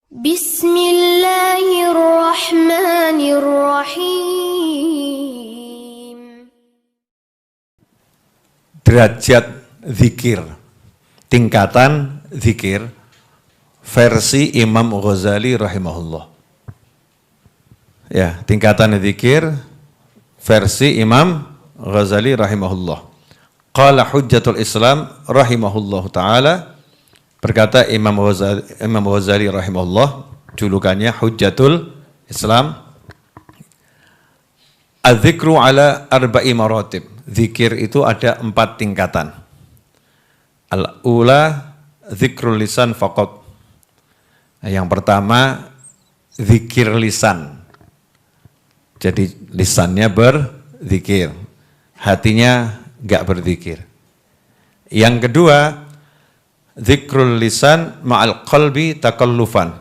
Bismillahirrahmanirrahim. Derajat zikir, tingkatan zikir versi Imam Ghazali rahimahullah. Ya, tingkatan zikir versi Imam Ghazali rahimahullah. Qala Hujjatul Islam rahimahullah ta'ala, berkata Imam Ghazali rahimahullah, julukannya Hujjatul Islam, az-zikru ala arba'i maratib. Zikir itu ada 4 tingkatan. Al-ula zikrul lisan faqat. Yang pertama zikir lisan. Jadi lisannya berzikir, hatinya enggak berzikir. Yang kedua zikrul lisan ma'al qalbi takallufan.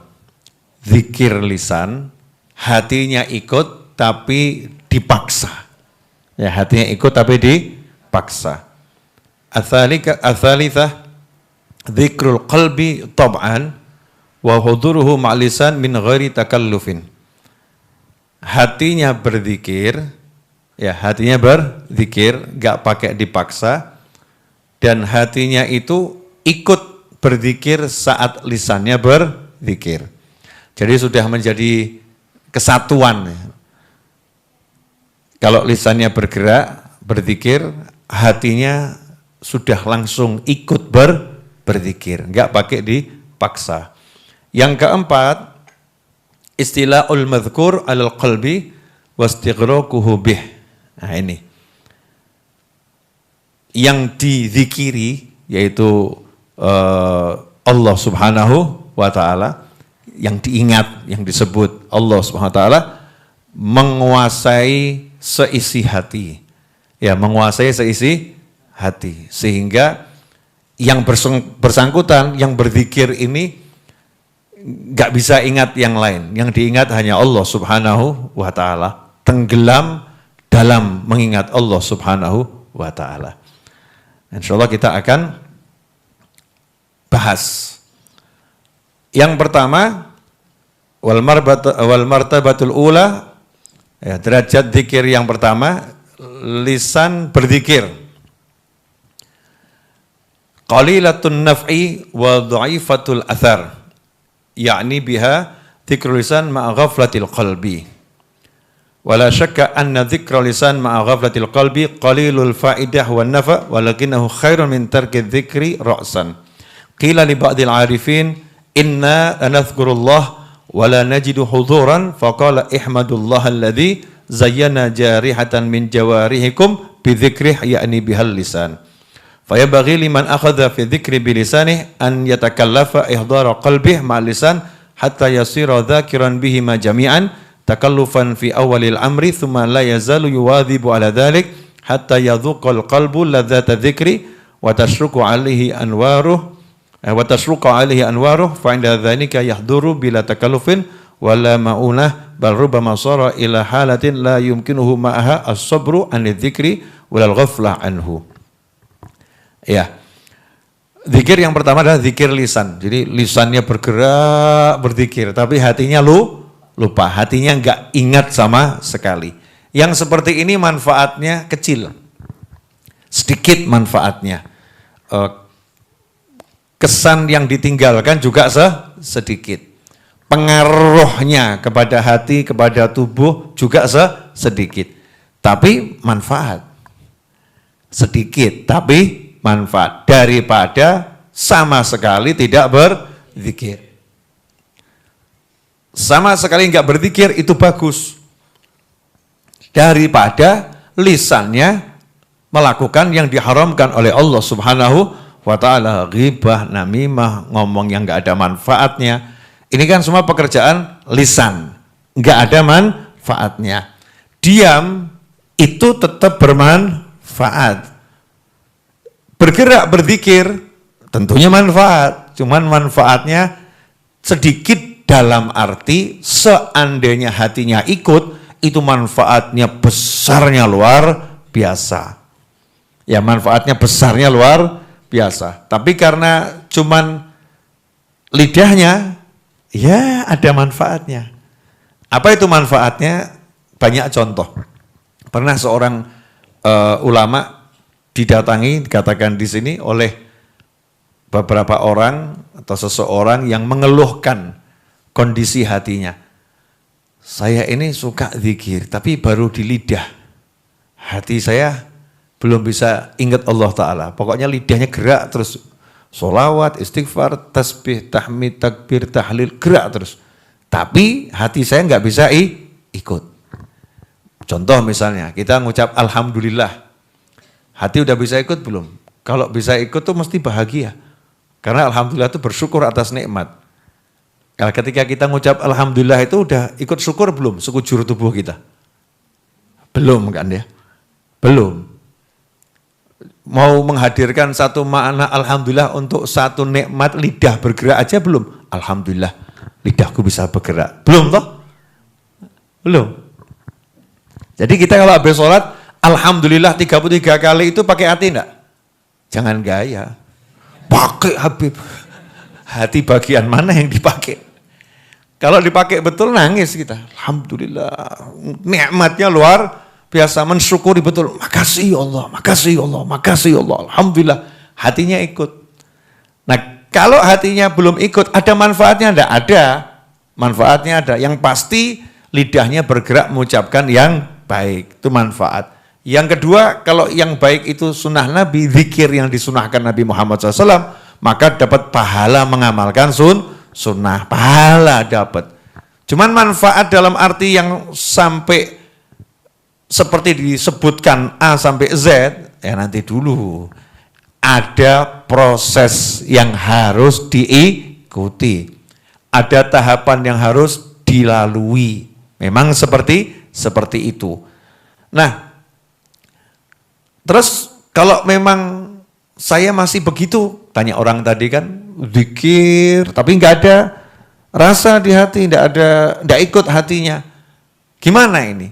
Zikir lisan, hatinya ikut tapi dipaksa. Ya, hatinya ikut tapi dipaksa. Ats-tsalitsah zikrul qalbi tab'an wa huduruhu ma'al lisan min ghairi takallufin. Hatinya berzikir, ya hatinya berzikir, enggak pakai dipaksa, dan hatinya itu ikut berzikir saat lisannya berzikir. Jadi sudah menjadi kesatuan. Kalau lisannya bergerak, berzikir, hatinya sudah langsung ikut berzikir, enggak pakai dipaksa. Yang keempat, istilahul madhkur alal qalbi wastighraquhu bih. Nah ini. Yang dizikiri yaitu Allah Subhanahu wa taala, yang diingat, yang disebut Allah Subhanahu wa taala, menguasai seisi hati. Ya, menguasai seisi hati, sehingga yang bersangkutan, yang berzikir ini enggak bisa ingat yang lain. Yang diingat hanya Allah Subhanahu wa taala, tenggelam dalam mengingat Allah Subhanahu wa taala. Insyaallah kita akan bahas. Yang pertama, wal martabatul ula, ya, derajat zikir yang pertama, lisan berzikir. Qalilatun naf'i wa dha'ifatul athar, yakni biha dzikrul lisan ma'a ghaflatil qalbi. Wala syakka anna dzikrul lisan ma'a ghaflatil qalbi qalilul fa'idah wan nafa' walakinahu khairun min tarki dzikri ra'san. Qila li ba'dil 'arifin inna lanadhkurullah wa la najidu hudhuran faqala ihmadullah alladhi zayyana jarihatan min jawarihikum bi dzikrih yakni bihal lisan. Fayabaghi liman akhadha fi dzikri bilisanih an yatakallafa ihdara qalbih ma'al lisan hatta yasira dzakiran bihi ma jami'an takallufan fi awalil amri thumma la yazalu yuwadhibu ala dhalik hatta yadhuqal qalbu ladzata dzikri wa tashruqu alaihi anwaruh fa inda dzalika yahduru bila takallufin wala ma'unah bal rubbama sara ila halatin la yumkinuhu ma'aha as-sabru an dzikri wal ghaflah anhu. Ya, zikir yang pertama adalah zikir lisan. Jadi lisannya bergerak berzikir, tapi hatinya lupa, hatinya enggak ingat sama sekali. Yang seperti ini manfaatnya kecil, sedikit manfaatnya. Kesan yang ditinggalkan juga sedikit. Pengaruhnya kepada hati, kepada tubuh juga sedikit. Tapi manfaat. Sedikit, tapi manfaat daripada sama sekali tidak berzikir. Sama sekali enggak berzikir itu bagus daripada lisannya melakukan yang diharamkan oleh Allah Subhanahu wa taala, ghibah, namimah, ngomong yang enggak ada manfaatnya. Ini kan semua pekerjaan lisan, enggak ada manfaatnya. Diam itu tetap bermanfaat. Bergerak berzikir tentunya manfaat, cuman manfaatnya sedikit dalam arti seandainya hatinya ikut, itu manfaatnya besarnya luar biasa. Ya, manfaatnya besarnya luar biasa. Tapi karena cuman lidahnya Ya, ada manfaatnya. Apa itu manfaatnya? Banyak contoh. Pernah seorang ulama didatangi, dikatakan di sini oleh beberapa orang atau seseorang yang mengeluhkan kondisi hatinya. Saya ini suka zikir, tapi baru di lidah. Hati saya belum bisa ingat Allah Ta'ala. Pokoknya lidahnya gerak terus. Sholawat, istighfar, tasbih, tahmid, takbir, tahlil, gerak terus. Tapi hati saya nggak bisa ikut. Contoh misalnya, kita ngucap Alhamdulillah. Hati udah bisa ikut belum? Kalau bisa ikut tuh mesti bahagia. Karena Alhamdulillah itu bersyukur atas nikmat. Nah, ketika kita ngucap Alhamdulillah itu udah ikut syukur belum? Sekujur tubuh kita. Belum kan ya? Belum. Mau menghadirkan satu makna Alhamdulillah untuk satu nikmat lidah bergerak aja belum? Alhamdulillah lidahku bisa bergerak. Belum toh? Belum. Jadi kita kalau habis sholat, Alhamdulillah 33 kali itu pakai hati enggak? Jangan gaya. Pakai Habib. Hati bagian mana yang dipakai? Kalau dipakai betul nangis kita. Alhamdulillah. Nikmatnya luar biasa, mensyukuri betul. Makasih ya Allah, makasih ya Allah, makasih ya Allah. Alhamdulillah. Hatinya ikut. Nah kalau hatinya belum ikut, ada manfaatnya enggak? Ada. Manfaatnya ada. Yang pasti lidahnya bergerak mengucapkan yang baik, itu manfaat. Yang kedua, kalau yang baik itu sunnah Nabi, zikir yang disunahkan Nabi Muhammad SAW, maka dapat pahala mengamalkan sunnah, pahala dapat. Cuman manfaat dalam arti yang sampai seperti disebutkan A sampai Z, ya nanti dulu. Ada proses yang harus diikuti. Ada tahapan yang harus dilalui. Memang seperti itu. Nah, terus kalau memang saya masih begitu, tanya orang tadi kan, zikir, tapi nggak ada rasa di hati, nggak ikut hatinya. Gimana ini?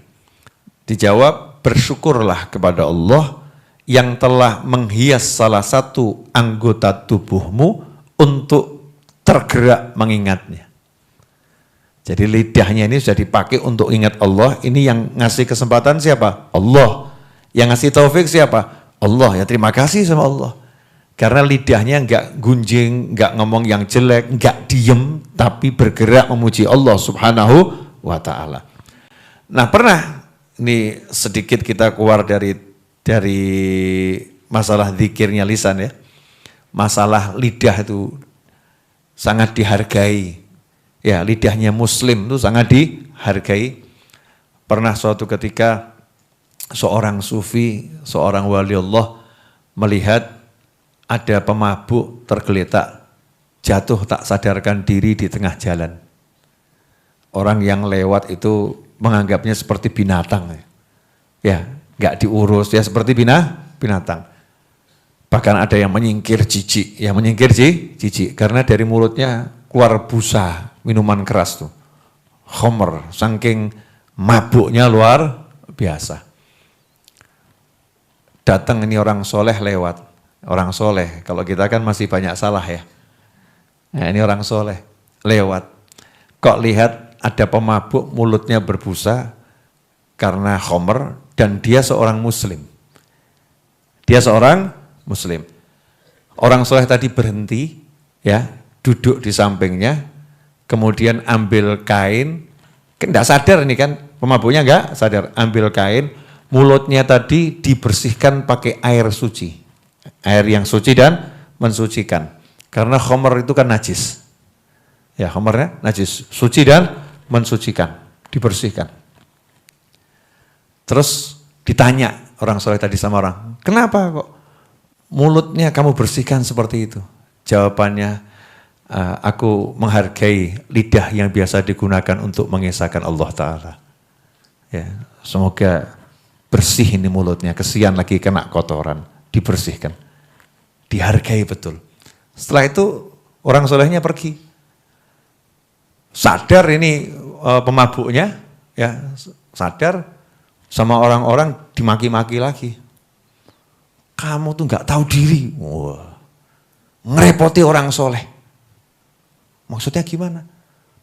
Dijawab, bersyukurlah kepada Allah yang telah menghias salah satu anggota tubuhmu untuk tergerak mengingatnya. Jadi lidahnya ini sudah dipakai untuk ingat Allah. Ini yang ngasih kesempatan siapa? Allah. Yang ngasih taufik siapa? Allah. Ya terima kasih sama Allah. Karena lidahnya enggak gunjing, enggak ngomong yang jelek, enggak diem, tapi bergerak memuji Allah Subhanahu wa Ta'ala. Nah pernah, ini sedikit kita keluar dari masalah zikirnya lisan ya. Masalah lidah itu sangat dihargai. Ya, lidahnya muslim itu sangat dihargai. Pernah suatu ketika seorang sufi, seorang wali Allah melihat ada pemabuk tergeletak, jatuh tak sadarkan diri di tengah jalan. Orang yang lewat itu menganggapnya seperti binatang. Ya, nggak diurus, ya seperti binatang. Bahkan ada yang menyingkir jijik, karena dari mulutnya keluar busa, minuman keras tuh, khomer, saking mabuknya luar biasa. Datang ini orang soleh lewat, orang soleh, kalau kita kan masih banyak salah ya. Nah ini orang soleh lewat, kok lihat ada pemabuk mulutnya berbusa karena khomer dan dia seorang muslim. Orang soleh tadi berhenti, ya, duduk di sampingnya, kemudian ambil kain, tidak sadar ini kan, pemabuknya enggak sadar, ambil kain, mulutnya tadi dibersihkan pakai air suci. Air yang suci dan mensucikan. Karena khomer itu kan najis. Ya, khomernya najis, suci dan mensucikan, dibersihkan. Terus ditanya orang soleh tadi sama orang, kenapa kok mulutnya kamu bersihkan seperti itu? Jawabannya, aku menghargai lidah yang biasa digunakan untuk mengesahkan Allah Ta'ala. Ya, semoga bersih ini mulutnya, kesian lagi kena kotoran, dibersihkan. Dihargai betul. Setelah itu orang solehnya pergi. Sadar ini pemabuknya, ya sadar, sama orang-orang dimaki-maki lagi. Kamu tuh nggak tahu diri. Wah, ngerepoti orang soleh. Maksudnya gimana?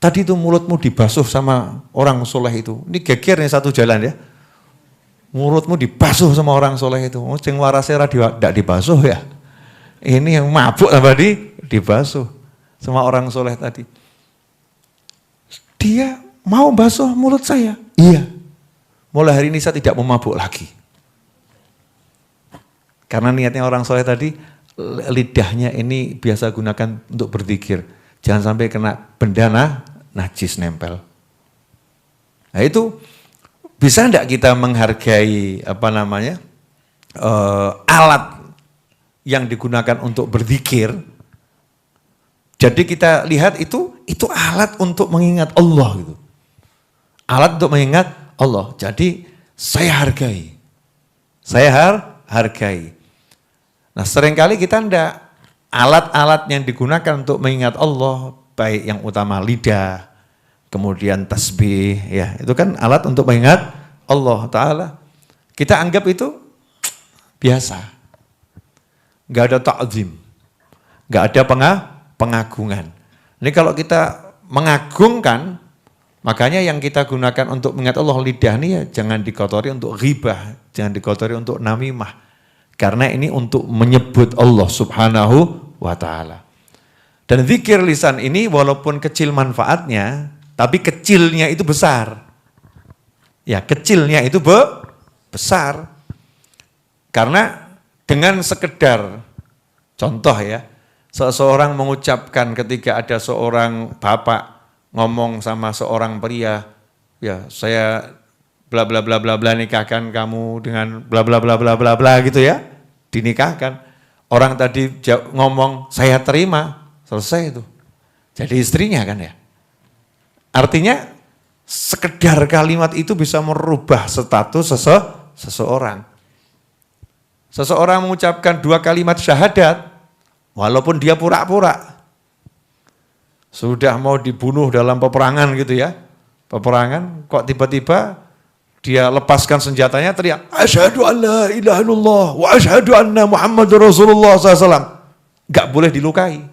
tadi itu mulutmu dibasuh sama orang soleh itu. Ini geger nih satu jalan ya. Mulutmu dibasuh sama orang soleh itu. Oh, ceng warasnya tidak dibasuh ya. Ini yang mabuk apa dibasuh sama orang soleh tadi. Dia mau basuh mulut saya. Iya. Mulai hari ini saya tidak mau mabuk lagi. Karena niatnya orang soleh tadi, lidahnya ini biasa gunakan untuk berzikir. Jangan sampai kena benda najis nempel. Nah itu bisa enggak kita menghargai alat yang digunakan untuk berzikir? Jadi kita lihat itu alat untuk mengingat Allah gitu. Alat untuk mengingat Allah. Jadi saya hargai. Saya hargai. Nah seringkali kita enggak, alat-alat yang digunakan untuk mengingat Allah, baik yang utama lidah, kemudian tasbih, ya itu kan alat untuk mengingat Allah Ta'ala. Kita anggap itu biasa. Enggak ada ta'zim, enggak ada pengagungan. Ini kalau kita mengagungkan, makanya yang kita gunakan untuk mengingat Allah lidah ini ya jangan dikotori untuk ghibah, jangan dikotori untuk namimah. Karena ini untuk menyebut Allah Subhanahu wa Ta'ala. Dan zikir lisan ini walaupun kecil manfaatnya, tapi kecilnya itu besar. Ya, kecilnya itu besar. Karena dengan sekedar contoh ya, seseorang mengucapkan ketika ada seorang bapak ngomong sama seorang pria, ya saya bla bla bla bla bla nikahkan kamu dengan bla bla bla bla bla bla gitu ya, dinikahkan. Orang tadi ngomong saya terima, selesai itu. Jadi istrinya kan ya. Artinya sekedar kalimat itu bisa merubah status seseorang. Seseorang mengucapkan 2 kalimat syahadat, walaupun dia pura-pura. Sudah mau dibunuh dalam peperangan gitu ya. Peperangan, kok tiba-tiba dia lepaskan senjatanya, teriak, asyhadu an la ilaha illallah wa asyhadu anna Muhammadur Rasulullah SAW. Gak boleh dilukai.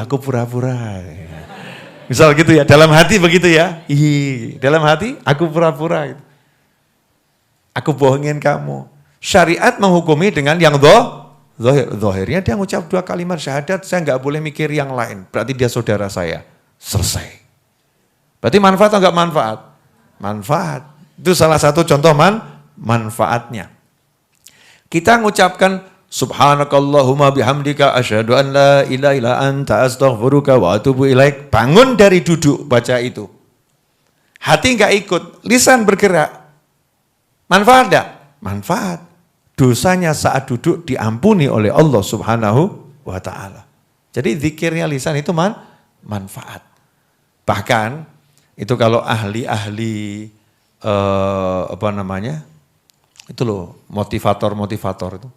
Aku pura-pura. Misal gitu ya, dalam hati begitu ya. Dalam hati aku pura-pura. Aku bohongin kamu. Syariat menghukumi dengan yang zahirnya dia mengucap 2 kalimat syahadat, saya gak boleh mikir yang lain. Berarti dia saudara saya. Selesai. Berarti manfaat atau enggak manfaat? Manfaat. Itu salah satu contoh manfaatnya. Kita mengucapkan subhanakallahumma bihamdika asyhadu an la ilaha illa anta astaghfiruka wa atubu ilaik. Bangun dari duduk baca itu. Hati enggak ikut, lisan bergerak. Manfaat enggak? Manfaat. Dosanya saat duduk diampuni oleh Allah Subhanahu wa Ta'ala. Jadi zikirnya lisan itu manfaat. Bahkan itu kalau ahli-ahli itu loh, motivator itu.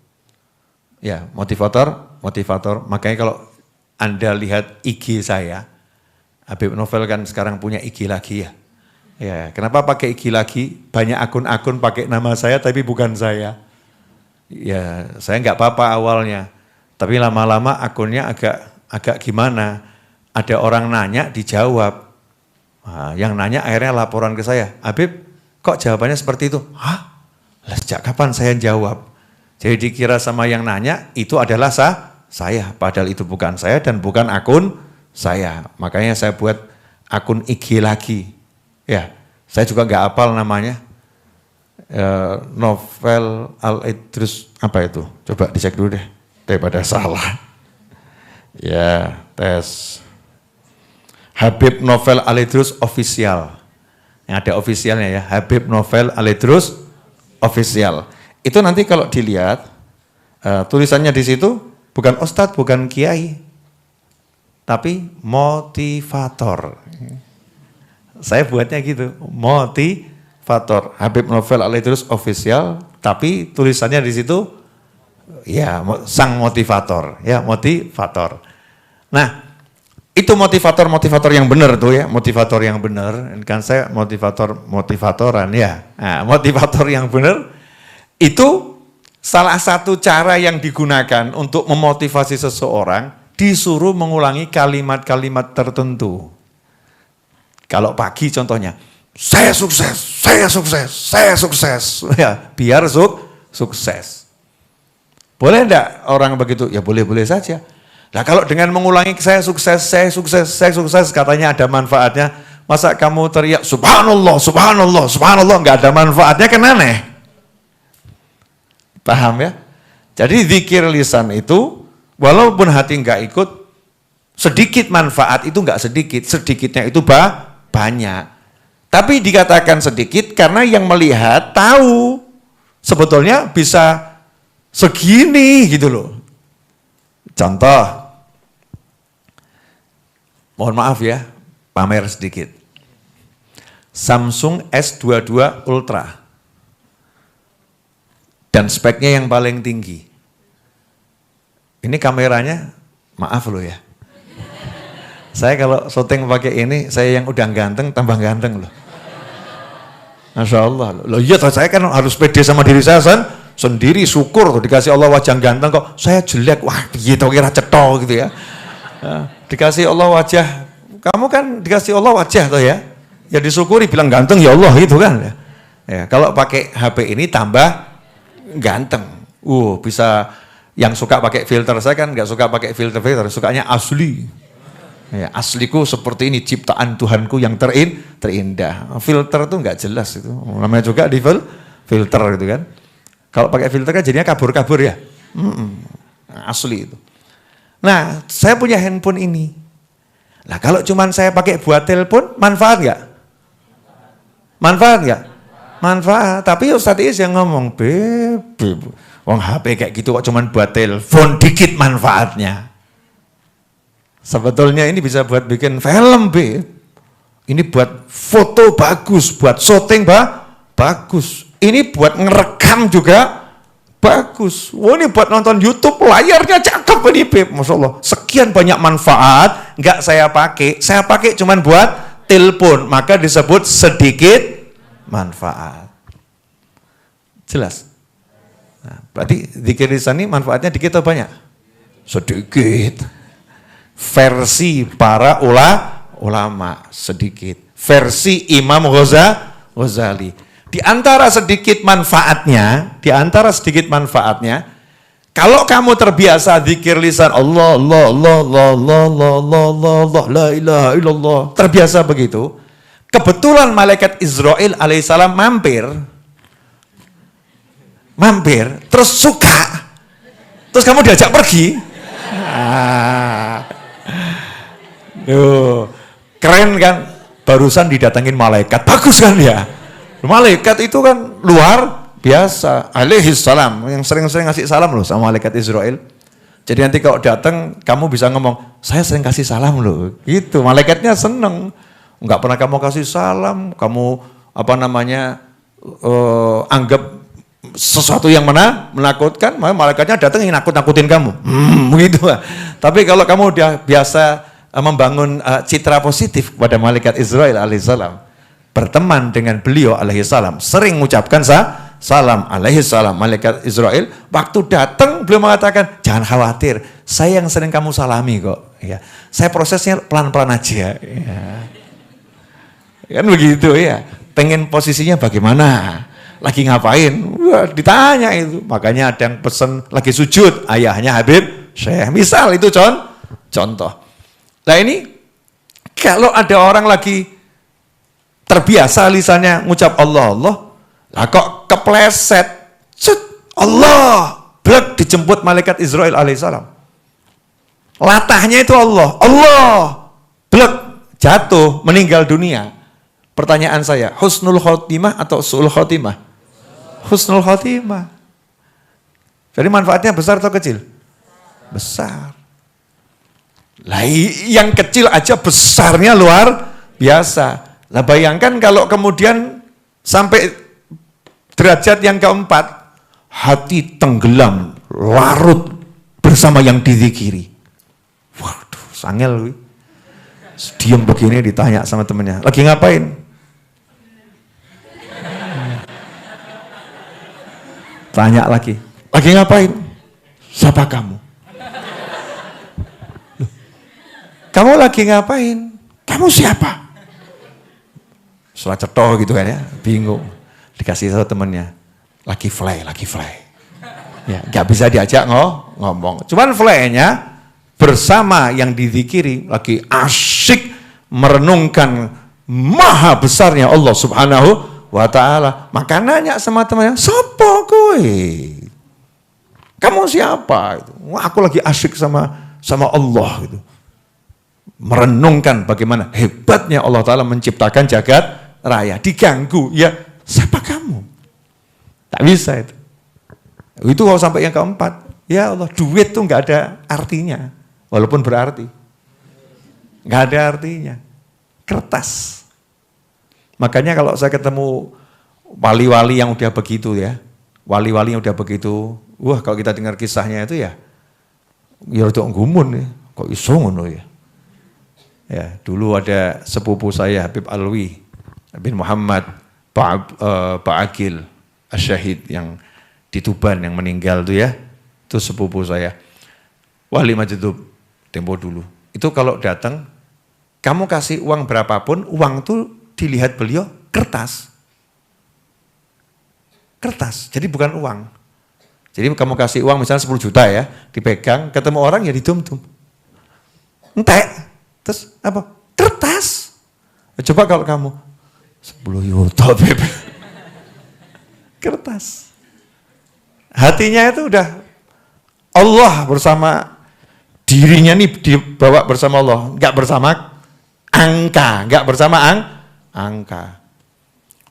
Ya, motivator. Makanya kalau Anda lihat IG saya, Habib Novel kan sekarang punya IG lagi ya. Ya, kenapa pakai IG lagi? Banyak akun-akun pakai nama saya tapi bukan saya. Ya, saya nggak apa-apa awalnya. Tapi lama-lama akunnya agak gimana. Ada orang nanya dijawab. Nah, yang nanya akhirnya laporan ke saya, Habib kok jawabannya seperti itu? Hah? Sejak kapan saya jawab? Jadi dikira sama yang nanya itu adalah saya, padahal itu bukan saya dan bukan akun saya. Makanya saya buat akun IG lagi. Ya, saya juga nggak hafal namanya. Novel Al-Idrus apa itu? Coba dicek dulu deh, daripada salah. Ya, tes. Habib Novel Al-Idrus Official. Yang ada officialnya ya, Habib Novel Al-Idrus Official. Itu nanti kalau dilihat, tulisannya di situ bukan ustadz, bukan kiai, tapi motivator. Saya buatnya gitu, motivator. Habib Novel Al-Idrus Official, tapi tulisannya di situ, ya sang motivator, ya motivator. Nah, itu motivator yang benar tuh ya, motivator yang benar. Kan saya motivatoran ya. Nah, motivator yang benar itu salah satu cara yang digunakan untuk memotivasi seseorang, disuruh mengulangi kalimat-kalimat tertentu. Kalau pagi contohnya, saya sukses, saya sukses, saya sukses. Ya, biar sukses. Boleh enggak orang begitu? Ya boleh-boleh saja. Nah kalau dengan mengulangi saya sukses, saya sukses, saya sukses, katanya ada manfaatnya. Masa kamu teriak subhanallah, subhanallah, subhanallah, enggak ada manfaatnya, kan aneh. Paham ya? Jadi zikir lisan itu, walaupun hati enggak ikut, sedikit manfaat itu enggak sedikit, sedikitnya itu banyak. Tapi dikatakan sedikit karena yang melihat tahu sebetulnya bisa segini gitu loh. Contoh, mohon maaf ya, pamer sedikit. Samsung S22 Ultra dan speknya yang paling tinggi. Ini kameranya, maaf loh ya. Saya kalau syuting pakai ini, saya yang udah ganteng tambah ganteng loh. Masya Allah. Loh iya, saya kan harus pede sama diri saya sendiri, syukur tuh dikasih Allah wajah ganteng kok. Saya jelek, wah gitu kira cetok gitu ya. Dikasih Allah wajah, kamu kan dikasih Allah wajah tuh ya. Ya disyukuri, bilang ganteng ya Allah gitu kan. Ya, kalau pakai HP ini tambah ganteng. Bisa yang suka pakai filter, saya kan nggak suka pakai filter, sukanya asli. Ya, asliku seperti ini, ciptaan Tuhanku yang terindah. Filter tuh nggak jelas itu. Namanya juga di filter gitu kan. Kalau pakai filter kan jadinya kabur-kabur ya. Asli itu. Nah, saya punya handphone ini. Nah, kalau cuman saya pakai buat telepon, manfaat nggak? Manfaat nggak? Manfaat. Tapi Ustadz Is yang ngomong, wong HP kayak gitu kok cuman buat telepon, dikit manfaatnya. Sebetulnya ini bisa buat bikin film, Ini buat foto bagus, buat syuting bagus. Ini buat ngerekam juga bagus. Ini buat nonton YouTube, layarnya cakep ini, Masya Allah. Sekian banyak manfaat, nggak saya pakai cuman buat telepon, maka disebut sedikit manfaat. Jelas? Nah, berarti zikir lisan ini manfaatnya dikit atau banyak? Sedikit. Versi para ulama sedikit. Versi Imam Ghazali. Di antara sedikit manfaatnya, kalau kamu terbiasa zikir lisan Allah, Allah, Allah, Allah, Allah, Allah, Allah, Allah, la ilaha illallah, terbiasa begitu. Kebetulan malaikat Israel alaihissalam mampir, terus suka, terus kamu diajak pergi. Keren kan? Barusan didatangin malaikat, bagus kan ya? Malaikat itu kan luar biasa, alaihissalam, yang sering-sering ngasih salam loh sama malaikat Israel. Jadi nanti kalau datang kamu bisa ngomong, saya sering kasih salam loh, gitu. Malaikatnya seneng. Enggak pernah kamu kasih salam, kamu anggap sesuatu yang menakutkan, malaikatnya datang ingin nakut-nakutin kamu. Begitu. Tapi kalau kamu udah biasa membangun citra positif kepada malaikat Israel alaihissalam, berteman dengan beliau alaihissalam, sering mengucapkan salam alaihissalam, malaikat Israel, waktu datang beliau mengatakan, jangan khawatir, saya yang sering kamu salami kok. Ya, saya prosesnya pelan-pelan aja. Ya. Kan begitu ya. Pengen posisinya bagaimana? Lagi ngapain? Wah, ditanya itu. Makanya ada yang pesen lagi sujud, ayahnya Habib Syekh. Misal itu contoh. Nah ini kalau ada orang lagi terbiasa lisannya ngucap Allah, Allah, lah kok kepleset, Allah, blek dijemput malaikat Israel alaihissalam. Latahnya itu Allah, blek jatuh, meninggal dunia. Pertanyaan saya, husnul khotimah atau su'ul khotimah? Husnul khotimah. Jadi manfaatnya besar atau kecil? Besar. Lah yang kecil aja besarnya luar biasa. Lah bayangkan kalau kemudian sampai derajat yang keempat, hati tenggelam, larut bersama yang dizikiri. Waduh, sangel. Diam begini ditanya sama temennya, lagi ngapain? Tanya lagi ngapain? Siapa kamu? Kamu lagi ngapain? Kamu siapa? Setelah cetoh gitu kan ya, bingung. Dikasih tahu temannya, lagi fly. Ya, nggak bisa diajak ngomong. Cuman fly-nya bersama yang dizikiri lagi asyik merenungkan maha besarnya Allah Subhanahu wa ta'ala. Maka nanya sama temannya, "Sopo kowe? Kamu siapa?" Wah, aku lagi asyik sama Allah gitu. Merenungkan bagaimana hebatnya Allah Ta'ala menciptakan jagat raya. Diganggu, ya siapa kamu? Tak bisa itu. Itu kalau sampai yang keempat, ya Allah, duit tuh nggak ada artinya, walaupun berarti, nggak ada artinya. Kertas. Makanya kalau saya ketemu wali-wali yang udah begitu ya, wali-wali yang udah begitu, wah kalau kita dengar kisahnya itu ya rada gumun ya, kok iso ngono ya. Ya, dulu ada sepupu saya Habib Alwi bin Muhammad Pak Akil Asyahid yang di Tuban yang meninggal tuh ya, itu sepupu saya. Wali Majdub tempo dulu. Itu kalau datang, kamu kasih uang berapapun, uang tuh dilihat beliau kertas. Kertas, jadi bukan uang. Jadi kamu kasih uang misalnya 10 juta ya, dipegang, ketemu orang ya didum-dum. Entek, terus apa? Kertas. Coba kalau kamu 10 juta, Beb. Kertas. Hatinya itu udah Allah bersama dirinya nih dibawa bersama Allah, enggak bersama angka, enggak bersama angka.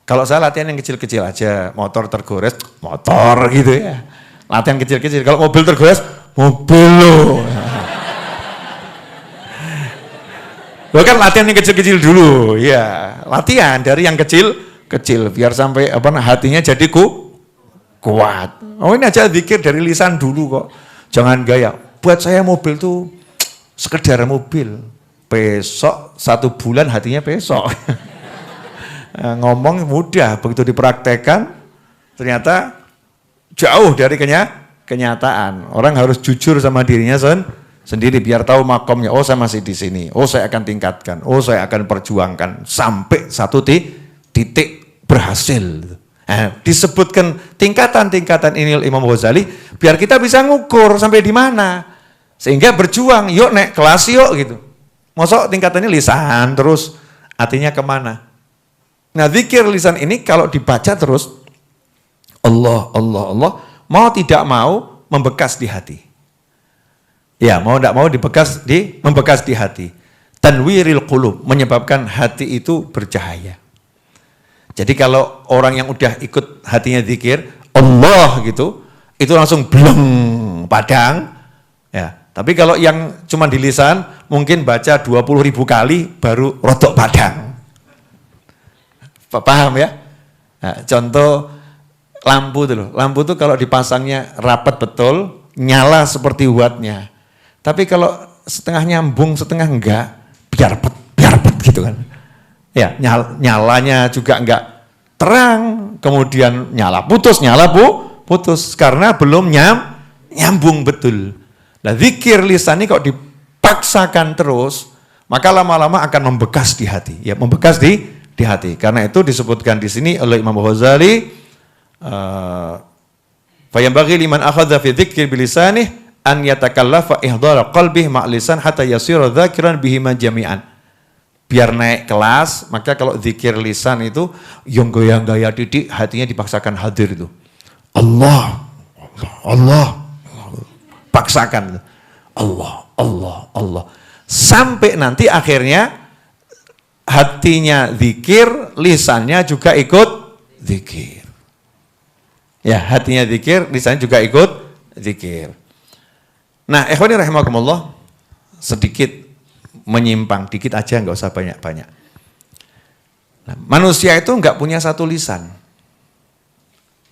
Kalau saya latihan yang kecil-kecil aja, motor tergores, motor gitu ya. Latihan kecil-kecil, kalau mobil tergores, mobil loh. Lo kan latihan yang kecil-kecil dulu, ya. Latihan dari yang kecil-kecil, biar sampai hatinya jadi kuat. Oh ini aja zikir dari lisan dulu kok. Jangan gaya. Buat saya mobil tuh sekedar mobil. Besok 1 bulan hatinya besok. Ngomong mudah, begitu dipraktekkan ternyata jauh dari kenyataan. Orang harus jujur sama dirinya sendiri biar tahu makomnya. Oh saya masih di sini. Oh saya akan tingkatkan. Oh saya akan perjuangkan sampai satu titik berhasil. Disebutkan tingkatan-tingkatan ini oleh Imam Ghazali biar kita bisa ngukur sampai di mana. Sehingga berjuang, yuk nek kelas yuk gitu. Mosok tingkatannya lisan terus, artinya kemana? Nah zikir lisan ini kalau dibaca terus, Allah, mau tidak mau membekas di hati. Ya mau tidak mau membekas di hati. Tanwiril qulub, menyebabkan hati itu bercahaya. Jadi kalau orang yang udah ikut hatinya zikir, Allah gitu, itu langsung bleng, padang. Ya. Tapi kalau yang cuma di lisan, mungkin baca 20.000 kali baru rodok padang. Paham ya? Nah, contoh lampu tuh loh. Lampu tuh kalau dipasangnya rapat betul, nyala seperti wattnya. Tapi kalau setengah nyambung, setengah enggak, biar pet gitu kan. Ya, nyalanya juga enggak terang, kemudian nyala putus karena belum nyambung betul. Nah, zikir lisan ini kok dipaksakan terus, maka lama-lama akan membekas di hati. Ya, membekas di hati. Karena itu disebutkan di sini oleh Imam Ghazali, fa yanbaghi liman akhadha fi dzikri bilisanih an yatakallafa ihdara qalbihi ma' lisan hatta yasira dzakiran bihima jami'an. Biar naik kelas, maka kalau zikir lisan itu yang gaya didik, hatinya dipaksakan hadir itu. Allah. Paksakan. Allah. Sampai nanti akhirnya hatinya zikir, lisannya juga ikut zikir. Ya, hatinya zikir, lisannya juga ikut zikir. Nah, ikhwani rahimakumullah, sedikit menyimpang, dikit aja, nggak usah banyak-banyak. Nah, manusia itu nggak punya satu lisan.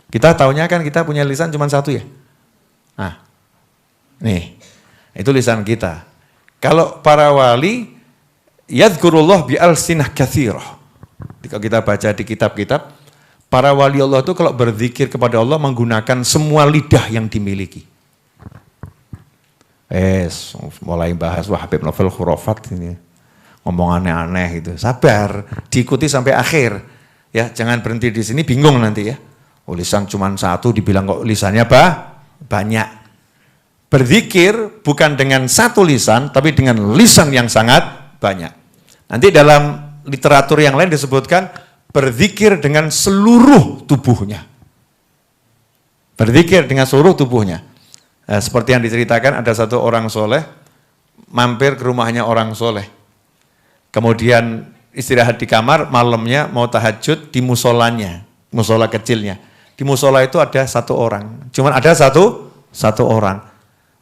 Kita taunya kan kita punya lisan cuma satu ya. Nah, nih, itu lisan kita. Kalau para wali, yadhkurullah bi'alsinah katsirah. Jika kita baca di kitab-kitab, para wali Allah itu kalau berzikir kepada Allah menggunakan semua lidah yang dimiliki. Mulai bahas wah Habib novel khurafat ini. Ngomong aneh-aneh gitu. Sabar, diikuti sampai akhir. Ya, jangan berhenti di sini bingung nanti ya. Lisan cuma satu dibilang kok lisannya banyak. Berzikir bukan dengan satu lisan tapi dengan lisan yang sangat banyak. Nanti dalam literatur yang lain disebutkan berzikir dengan seluruh tubuhnya. Berzikir dengan seluruh tubuhnya. Nah, seperti yang diceritakan ada satu orang soleh mampir ke rumahnya orang soleh. Kemudian istirahat di kamar, malamnya mau tahajud di musolanya, musola kecilnya. Di musola itu ada satu orang, cuman ada satu orang.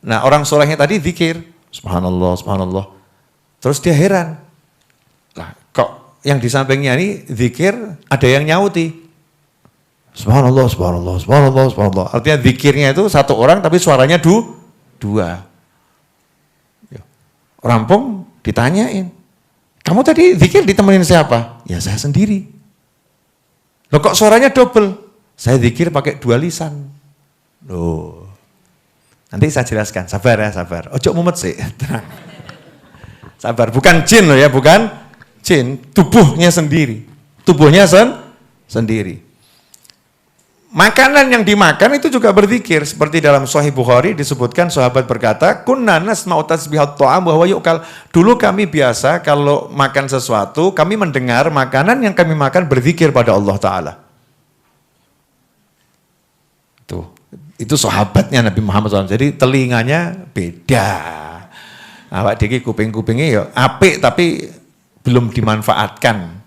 Nah orang solehnya tadi zikir, subhanallah, subhanallah. Terus dia heran, lah kok yang di sampingnya ini zikir ada yang nyauti. Subhanallah, subhanallah, subhanallah, subhanallah. Artinya zikirnya itu satu orang tapi suaranya dua. Rampung ditanyain, kamu tadi zikir ditemenin siapa? Ya saya sendiri. Loh kok suaranya double? Saya zikir pakai dua lisan. Loh. Nanti saya jelaskan, sabar ya, sabar. Ojo mumet sih, tenang. Sabar, bukan jin loh ya, bukan jin. Tubuhnya sendiri. Tubuhnya sendiri. Makanan yang dimakan itu juga berzikir. Seperti dalam Sahih Bukhari disebutkan sahabat berkata, kunna nasma'u tasbihat ta'am wa yu'kal. Dulu kami biasa kalau makan sesuatu, kami mendengar makanan yang kami makan berzikir pada Allah Ta'ala. Tuh, itu sahabatnya Nabi Muhammad SAW. Jadi telinganya beda. Awak diki kuping-kupingnya ya apik tapi belum dimanfaatkan.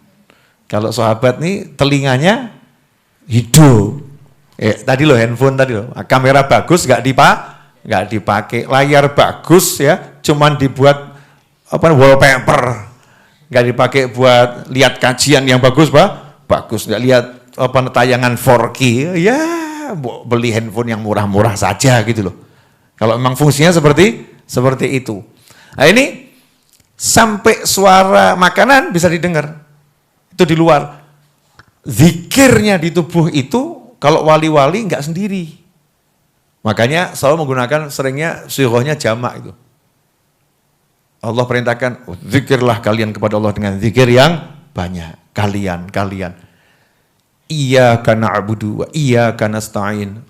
Kalau sahabat nih telinganya hidup. Tadi loh handphone tadi loh, kamera bagus nggak dipakai, layar bagus ya, cuman dibuat wallpaper, nggak dipakai buat lihat kajian yang bagus bagus nggak lihat tayangan 4K ya. Beli handphone yang murah-murah saja gitu loh. Kalau memang fungsinya seperti itu. Nah ini sampai suara makanan bisa didengar. Itu di luar. Zikirnya di tubuh itu kalau wali-wali enggak sendiri. Makanya selalu menggunakan seringnya syighahnya jamak itu. Allah perintahkan, zikirlah kalian kepada Allah dengan zikir yang banyak. Kalian. Iyyaka na'budu wa iyyaka nasta'in.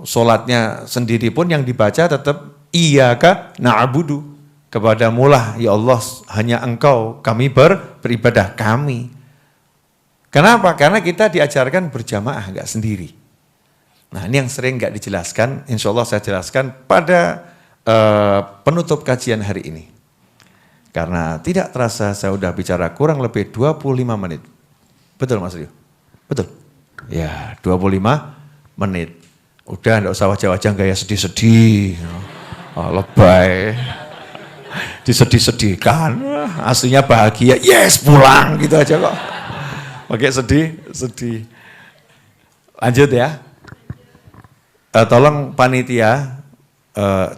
Salatnya sendiri pun yang dibaca tetap iyyaka na'budu. Kepadamulah ya Allah hanya Engkau kami beribadah kami. Kenapa? Karena kita diajarkan berjamaah enggak sendiri. Nah, ini yang sering enggak dijelaskan, insya Allah saya jelaskan pada penutup kajian hari ini. Karena tidak terasa saya sudah bicara kurang lebih 25 menit. Betul Mas Rio? Betul? Ya, 25 menit. Udah enggak usah wajah-wajah gaya sedih-sedih. Oh, lebay. Disedih-sedihkan. Aslinya bahagia. Yes, pulang gitu aja kok. Oke, sedih. Lanjut ya. Tolong panitia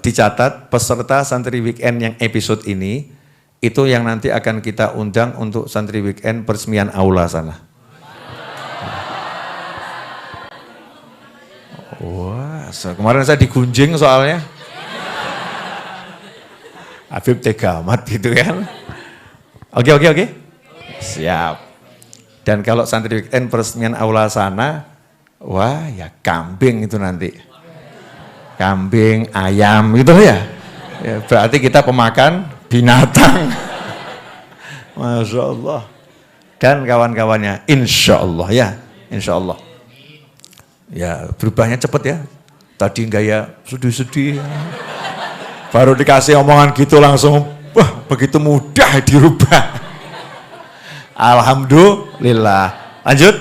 dicatat peserta santri weekend yang episode ini itu yang nanti akan kita undang untuk santri weekend peresmian aula sana. Wah, kemarin saya digunjing soalnya. Habib tega amat gitu kan. Oke. Siap. Dan kalau santri weekend peresmian aula sana, wah ya kambing itu nanti. Kambing, ayam gitu ya. Berarti kita pemakan binatang. Masya Allah. Dan kawan-kawannya, insya Allah ya. Insya Allah. Ya berubahnya cepet ya. Tadi gaya sedih-sedih. Baru dikasih omongan gitu langsung, wah begitu mudah dirubah. Alhamdulillah. Lanjut.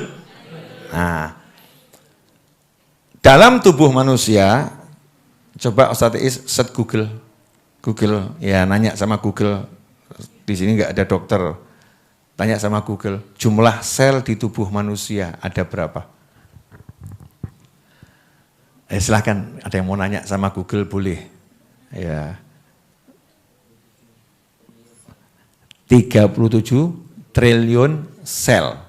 Nah, dalam tubuh manusia, coba Ustaz Is set Google, ya nanya sama Google. Di sini nggak ada dokter. Tanya sama Google, jumlah sel di tubuh manusia ada berapa? Silahkan, ada yang mau nanya sama Google boleh. Ya. 37 triliun sel.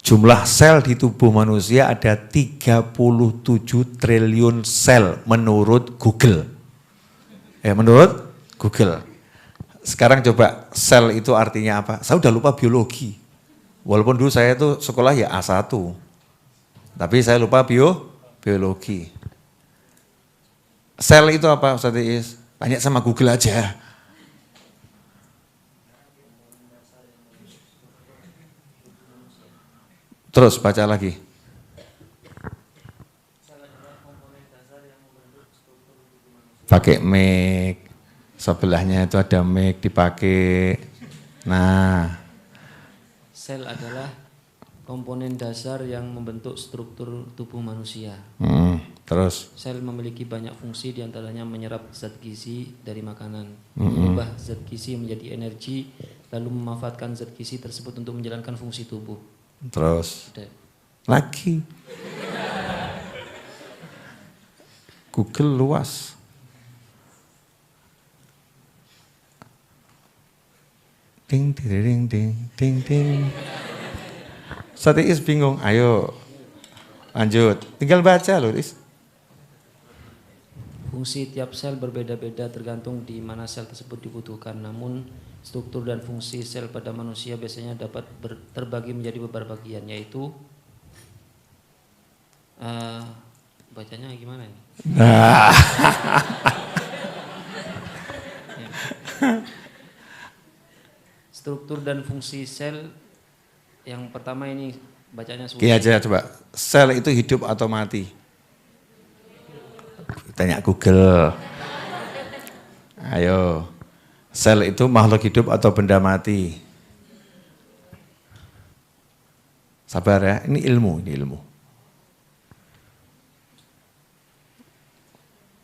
Jumlah sel di tubuh manusia ada 37 triliun sel menurut Google. Menurut Google. Sekarang coba sel itu artinya apa? Saya udah lupa biologi. Walaupun dulu saya itu sekolah ya A1. Tapi saya lupa biologi. Sel itu apa Ustaz Iis? Tanya sama Google aja. Terus baca lagi. Pakai mic. Sebelahnya itu ada mic dipakai. Nah. Sel adalah komponen dasar yang membentuk struktur tubuh manusia. Terus. Sel memiliki banyak fungsi, diantaranya menyerap zat gizi dari makanan, mengubah zat gizi menjadi energi, lalu memanfaatkan zat gizi tersebut untuk menjalankan fungsi tubuh. Terus. Udah. Lagi. Google luas. Ding ding ding ding ding. Ustaz Iis bingung. Ayo lanjut. Tinggal baca loh, Is. Fungsi tiap sel berbeda-beda tergantung di mana sel tersebut dibutuhkan. Namun struktur dan fungsi sel pada manusia biasanya dapat terbagi menjadi beberapa bagian, yaitu bacanya gimana ini? Nah. Struktur dan fungsi sel yang pertama ini bacanya Gini aja coba. Sel itu hidup atau mati? Tanya Google. Ayo. Sel itu makhluk hidup atau benda mati? Sabar ya, ini ilmu.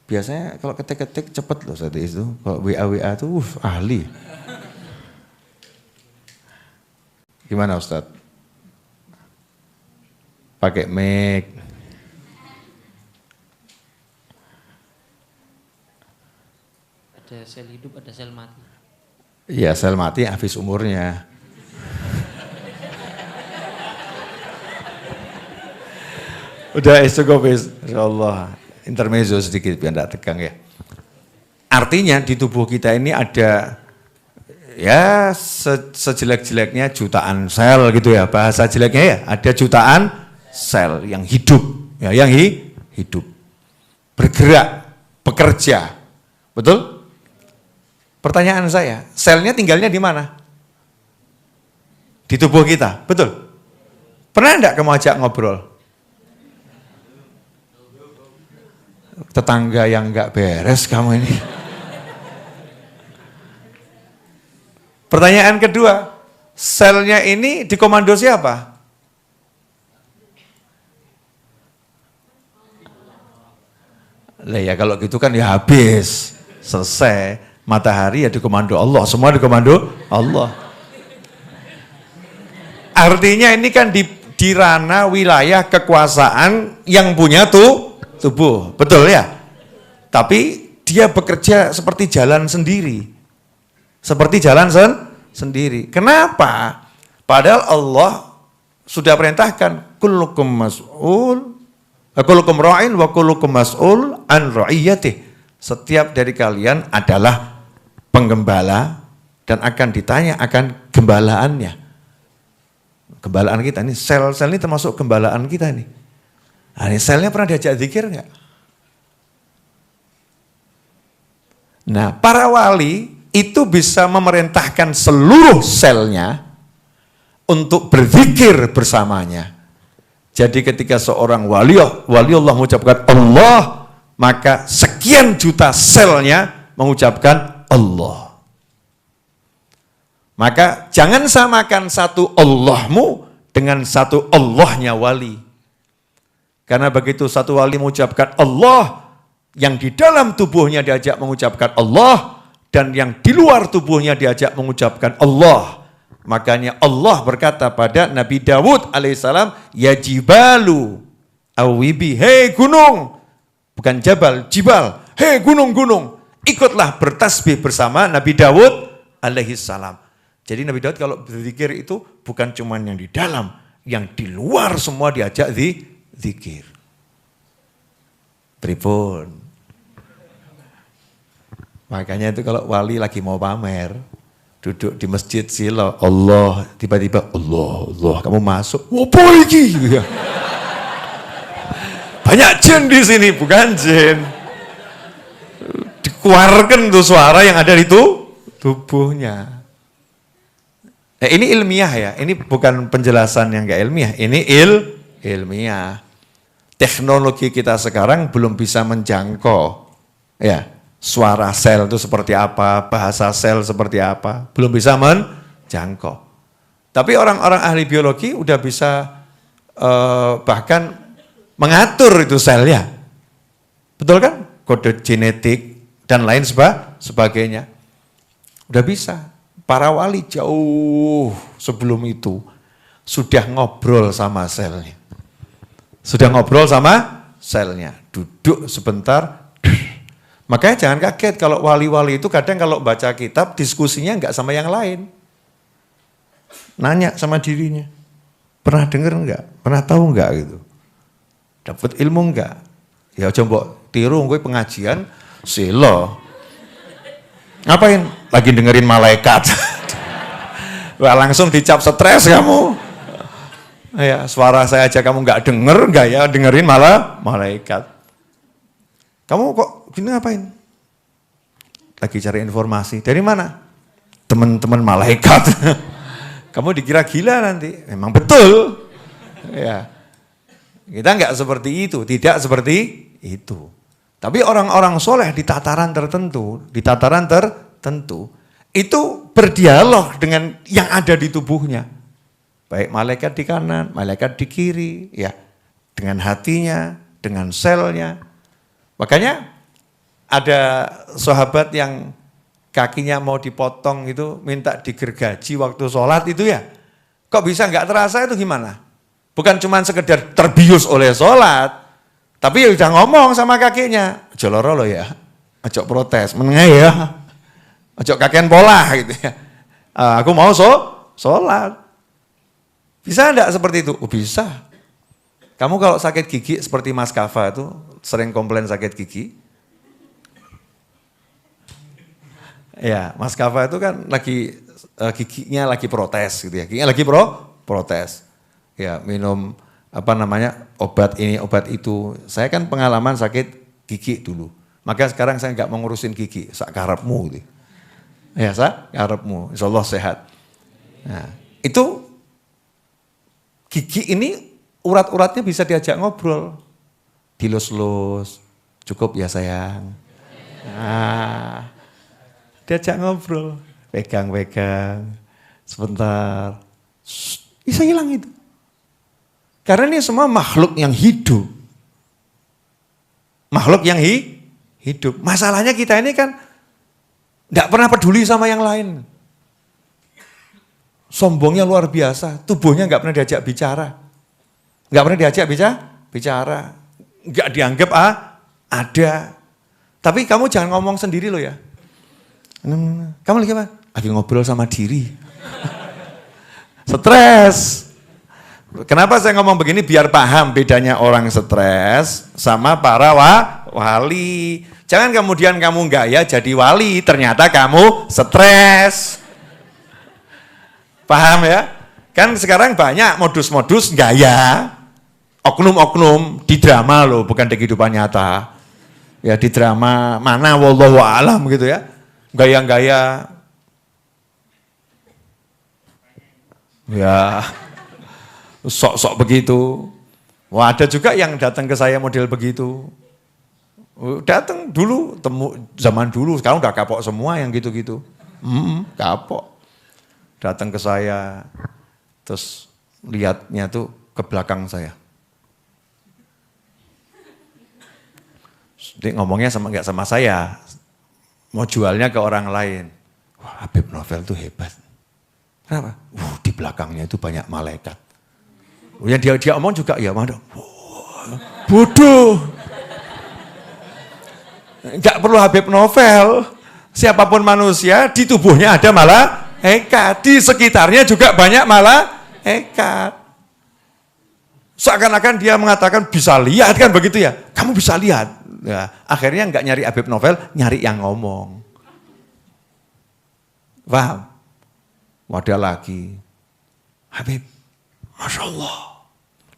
Biasanya kalau ketik-ketik cepet loh saat itu. Kalau WA tuh ahli. Gimana Ustadz? Pakai mic. ada sel hidup, ada sel mati. Iya, sel mati habis umurnya. Udah cukup, insyaallah. Intermezzo sedikit biar tidak tegang ya. Artinya di tubuh kita ini ada ya sejelek-jeleknya jutaan sel gitu ya. Bahasa jeleknya ya, ada jutaan sel yang hidup, ya, yang hidup. Bergerak, bekerja. Betul? Pertanyaan saya, selnya tinggalnya di mana? Di tubuh kita, betul? Pernah enggak kamu ajak ngobrol? Tetangga yang enggak beres kamu ini. Pertanyaan kedua, selnya ini dikomando siapa? Lah ya kalau gitu kan ya habis, selesai. Matahari ya dikomando Allah, semua dikomando Allah. Artinya ini kan di ranah wilayah kekuasaan yang punya tubuh, betul ya? Tapi dia bekerja seperti jalan sendiri. Seperti jalan sendiri. Kenapa? Padahal Allah sudah perintahkan kullukum mas'ul, kullukum ra'in wa kullukum mas'ul an ra'iyatih. Setiap dari kalian adalah penggembala dan akan ditanya akan gembalaannya. Gembalaan kita ini, sel-sel ini termasuk gembalaan kita ini. Nah, ini selnya pernah diajak zikir enggak? Nah, para wali itu bisa memerintahkan seluruh selnya untuk berzikir bersamanya. Jadi ketika seorang wali Allah mengucapkan Allah, maka sekian juta selnya mengucapkan Allah. Maka jangan samakan satu Allahmu dengan satu Allahnya wali. Karena begitu satu wali mengucapkan Allah, yang di dalam tubuhnya diajak mengucapkan Allah, dan yang di luar tubuhnya diajak mengucapkan Allah. Makanya Allah berkata pada Nabi Dawud alaihissalam, ya jibalu awibi, hei gunung, bukan jabal, jibal, hei gunung-gunung, ikutlah bertasbih bersama Nabi Dawud alaihissalam. Jadi Nabi Dawud kalau berzikir itu bukan cuma yang di dalam, yang di luar semua diajak zikir. Pripun? Makanya itu kalau wali lagi mau pamer, duduk di masjid sila, Allah, tiba-tiba Allah, kamu masuk, apa iki? Banyak jin di sini, bukan jin. Dikeluarkan tuh suara yang ada di tubuhnya. Ini ilmiah ya, ini bukan penjelasan yang gak ilmiah, ini ilmiah. Teknologi kita sekarang belum bisa menjangkau ya, suara sel itu seperti apa, bahasa sel seperti apa, belum bisa menjangkau. Tapi orang-orang ahli biologi udah bisa bahkan mengatur itu selnya. Betul kan? Kode genetik dan lain sebagainya. Udah bisa. Para wali jauh sebelum itu sudah ngobrol sama selnya. Sudah ngobrol sama selnya. Duduk sebentar. Makanya jangan kaget kalau wali-wali itu kadang kalau baca kitab diskusinya enggak sama yang lain. Nanya sama dirinya. Pernah dengar enggak? Pernah tahu enggak gitu? Dapat ilmu enggak? Ya coba tiru gue pengajian silo. Ngapain? Lagi dengerin malaikat. Wah, langsung dicap stres kamu. Ya, suara saya aja kamu nggak denger, nggak ya dengerin malah malaikat. Kamu kok gini ngapain? Lagi cari informasi. Dari mana? Teman-teman malaikat. Kamu dikira gila nanti. Memang betul. Ya. Kita nggak seperti itu, tidak seperti itu. Tapi orang-orang soleh di tataran tertentu, itu berdialog dengan yang ada di tubuhnya. Baik malaikat di kanan, malaikat di kiri, ya, dengan hatinya, dengan selnya. Makanya ada sahabat yang kakinya mau dipotong itu minta digergaji waktu sholat itu ya. Kok bisa nggak terasa itu gimana? Bukan cuma sekedar terbius oleh sholat, tapi ya udah ngomong sama kakinya, joloro lo ya, ojo protes, menengah ya, ojo kakian pola gitu ya. Aku mau sholat. Bisa enggak seperti itu? Oh, bisa. Kamu kalau sakit gigi seperti Mas Kafa itu, sering komplain sakit gigi. Ya, Mas Kafa itu kan lagi giginya lagi protes gitu ya. Giginya lagi protes. Ya, minum obat ini, obat itu. Saya kan pengalaman sakit gigi dulu. Maka sekarang saya enggak mau ngurusin gigi, sak karepmu gitu. Ya, sak karepmu. Insyaallah sehat. Nah, itu gigi ini urat-uratnya bisa diajak ngobrol. Dilus-lus, cukup ya sayang. Nah, diajak ngobrol, pegang-pegang, sebentar. Bisa hilang itu. Karena ini semua makhluk yang hidup. Makhluk yang hidup. Masalahnya kita ini kan tidak pernah peduli sama yang lain. Sombongnya luar biasa, tubuhnya nggak pernah diajak bicara. Nggak pernah diajak bicara. Nggak dianggap ada. Tapi kamu jangan ngomong sendiri loh ya. Kamu lagi apa? Lagi ngobrol sama diri. Stres. Kenapa saya ngomong begini? Biar paham bedanya orang stres sama para wali. Jangan kemudian kamu gaya jadi wali, ternyata kamu stres. Paham ya? Kan sekarang banyak modus-modus gaya, oknum-oknum di drama loh, bukan di kehidupan nyata. Ya di drama mana wallahu a'lam gitu ya. Gaya-gaya. Ya sok-sok begitu. Wah, ada juga yang datang ke saya model begitu. Datang dulu, zaman dulu, sekarang udah kapok semua yang gitu-gitu. Kapok. Datang ke saya, terus lihatnya tuh ke belakang saya. Dia ngomongnya nggak sama saya, mau jualnya ke orang lain. Wah, Habib Novel tuh hebat. Kenapa? Di belakangnya itu banyak malaikat. Yang dia omong juga, ya mana? Bodoh. Nggak perlu Habib Novel. Siapapun manusia, di tubuhnya ada malaikat. Di sekitarnya juga banyak malaikat. Seakan-akan dia mengatakan bisa lihat kan begitu ya. Kamu bisa lihat. Ya, akhirnya nggak nyari Habib Novel, nyari yang ngomong. Paham? Wadah lagi. Habib, Masya Allah,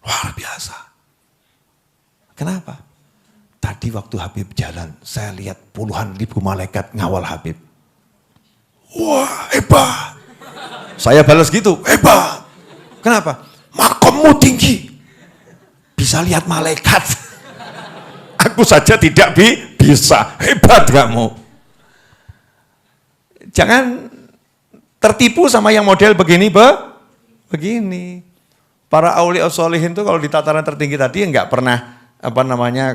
luar biasa. Kenapa? Tadi waktu Habib jalan, saya lihat puluhan ribu malaikat ngawal Habib. Wah, hebat. Saya balas gitu, hebat. Kenapa? Makammu tinggi. Bisa lihat malaikat. Aku saja tidak bisa. Hebat kamu. Jangan tertipu sama yang model begini, begini. Para aulia sholihin itu kalau di tataran tertinggi tadi enggak pernah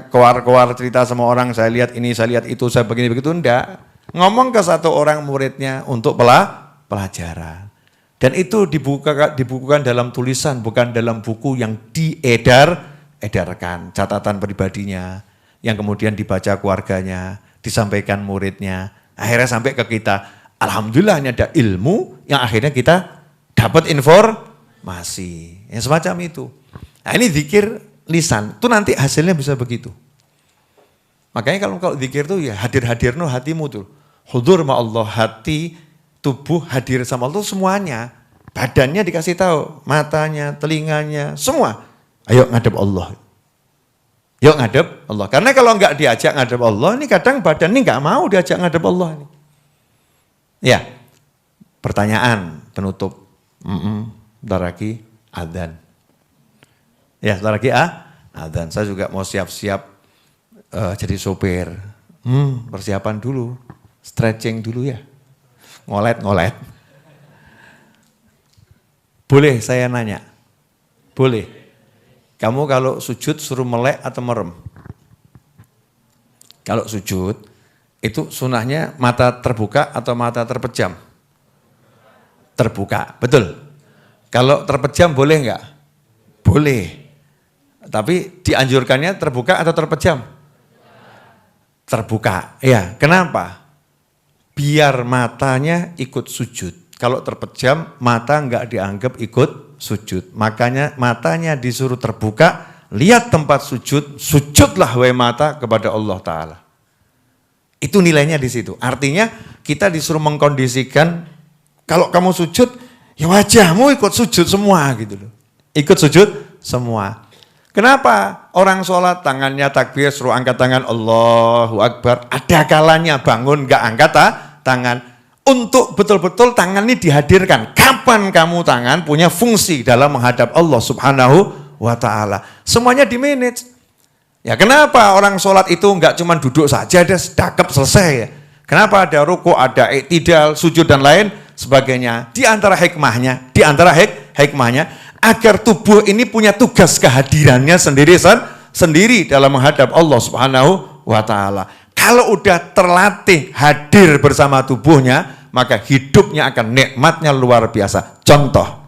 keluar cerita sama orang, saya lihat ini, saya lihat itu, saya begini begitu, enggak. Ngomong ke satu orang muridnya untuk pelajaran. Dan itu dibukukan dalam tulisan, bukan dalam buku yang edarkan, catatan pribadinya, yang kemudian dibaca keluarganya, disampaikan muridnya, akhirnya sampai ke kita. Alhamdulillah ini ada ilmu yang akhirnya kita dapat informasi. Yang semacam itu. Nah ini zikir lisan, itu nanti hasilnya bisa begitu. Makanya kalau zikir itu ya hadir hatimu tuh. Hudur ma Allah, hati, tubuh hadir sama Allah semuanya. Badannya dikasih tahu, matanya, telinganya, semua. Ayo ngadep Allah. Yuk ngadep Allah. Karena kalau enggak diajak ngadep Allah, ini kadang badan ini enggak mau diajak ngadep Allah. Ini. Ya, pertanyaan penutup. Bentar lagi adzan. Ya, bentar lagi adzan. Saya juga mau siap-siap jadi sopir. Persiapan dulu, stretching dulu ya. Ngolet. Boleh saya nanya? Boleh. Kamu kalau sujud suruh melek atau merem? Kalau sujud, itu sunahnya mata terbuka atau mata terpejam? Terbuka, betul. Kalau terpejam boleh enggak? Boleh. Tapi dianjurkannya terbuka atau terpejam? Terbuka. Ya, kenapa? Biar matanya ikut sujud. Kalau terpejam, mata enggak dianggap ikut sujud. Makanya matanya disuruh terbuka, lihat tempat sujud, sujudlah wahai mata kepada Allah Ta'ala. Itu nilainya di situ. Artinya kita disuruh mengkondisikan kalau kamu sujud, ya wajahmu ikut sujud semua gitu loh. Ikut sujud semua. Kenapa? Orang sholat tangannya takbir, suruh angkat tangan Allahu Akbar. Ada kalanya bangun gak angkat tangan. Untuk betul-betul tangan ini dihadirkan. Kapan kamu tangan punya fungsi dalam menghadap Allah Subhanahu wa Ta'ala. Semuanya di-manage. Ya kenapa orang sholat itu enggak cuma duduk saja, ada sedakap selesai ya. Kenapa ada ruku, ada iktidal, sujud dan lain sebagainya. Di antara hikmahnya, agar tubuh ini punya tugas kehadirannya sendiri dalam menghadap Allah Subhanahu wa Ta'ala. Kalau udah terlatih hadir bersama tubuhnya, maka hidupnya akan nikmatnya luar biasa. Contoh.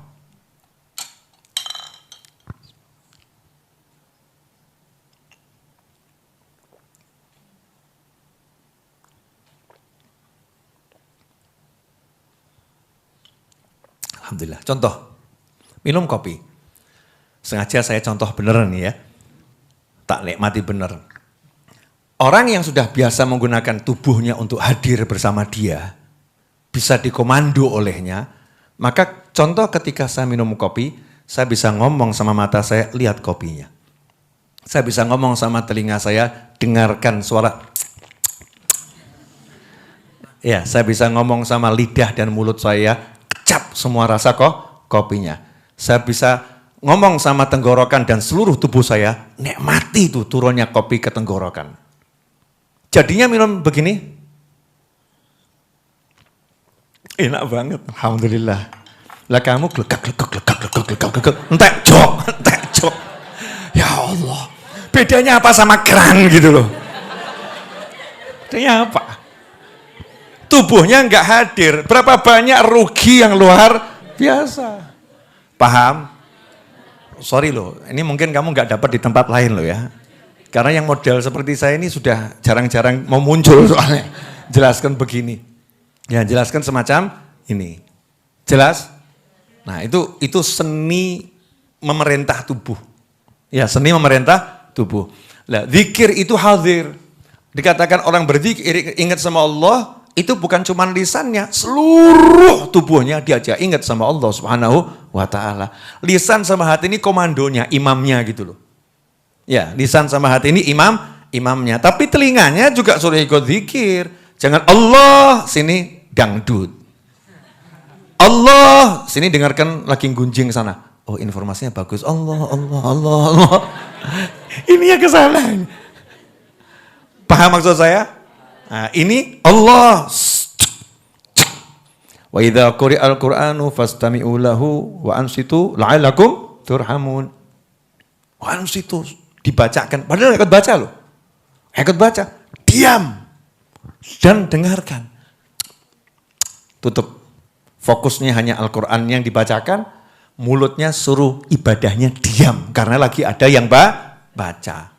Alhamdulillah. Contoh, minum kopi. Sengaja saya contoh beneran nih ya. Tak nikmati bener. Orang yang sudah biasa menggunakan tubuhnya untuk hadir bersama dia, bisa dikomando olehnya, maka contoh ketika saya minum kopi, saya bisa ngomong sama mata saya, lihat kopinya. Saya bisa ngomong sama telinga saya, dengarkan suara. Ya, saya bisa ngomong sama lidah dan mulut saya, cap semua rasa kopinya. Saya bisa ngomong sama tenggorokan dan seluruh tubuh saya, nikmati tuh turunnya kopi ke tenggorokan. Jadinya minum begini, enak banget, alhamdulillah. Lah kamu glegak, entek jok. Ya Allah, bedanya apa sama keran gitu loh? Bedanya apa? Tubuhnya enggak hadir, berapa banyak rugi yang luar biasa. Paham? Sorry loh, ini mungkin kamu enggak dapat di tempat lain loh ya. Karena yang model seperti saya ini sudah jarang-jarang mau muncul soalnya. Jelaskan begini. Ya, jelaskan semacam ini. Jelas? Nah, itu seni memerintah tubuh. Ya, seni memerintah tubuh. Lah, zikir itu hadir. Dikatakan orang berzikir ingat sama Allah, itu bukan cuma lisannya, seluruh tubuhnya diajak ingat sama Allah Subhanahu wa taala. Lisan sama hati ini komandonya, imamnya gitu loh. Ya, lisan sama hati ini imamnya, tapi telinganya juga suruh ikut zikir. Jangan Allah sini dangdut. Allah sini dengarkan lagi gunjing sana. Oh, informasinya bagus. Allah. Ini ya kesalahan. Paham maksud saya? Nah, ini Allah. Wa idza quri'al Qur'anu fastami'u lahu wa ansitu la'allakum turhamun. Wa ansitu dibacakan, padahal ikut baca loh. Ikut baca, diam dan dengarkan. Tutup. Fokusnya hanya Al-Qur'an yang dibacakan, mulutnya suruh ibadahnya diam karena lagi ada yang baca.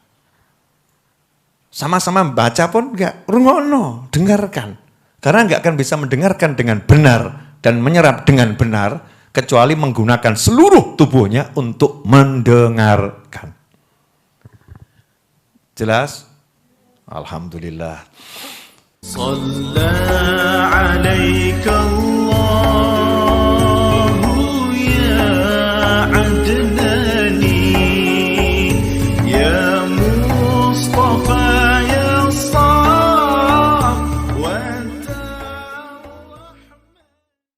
Sama-sama baca pun enggak, rungono, dengarkan. Karena enggak akan bisa mendengarkan dengan benar dan menyerap dengan benar kecuali menggunakan seluruh tubuhnya untuk mendengarkan. Jelas? Alhamdulillah. Shalla 'alaika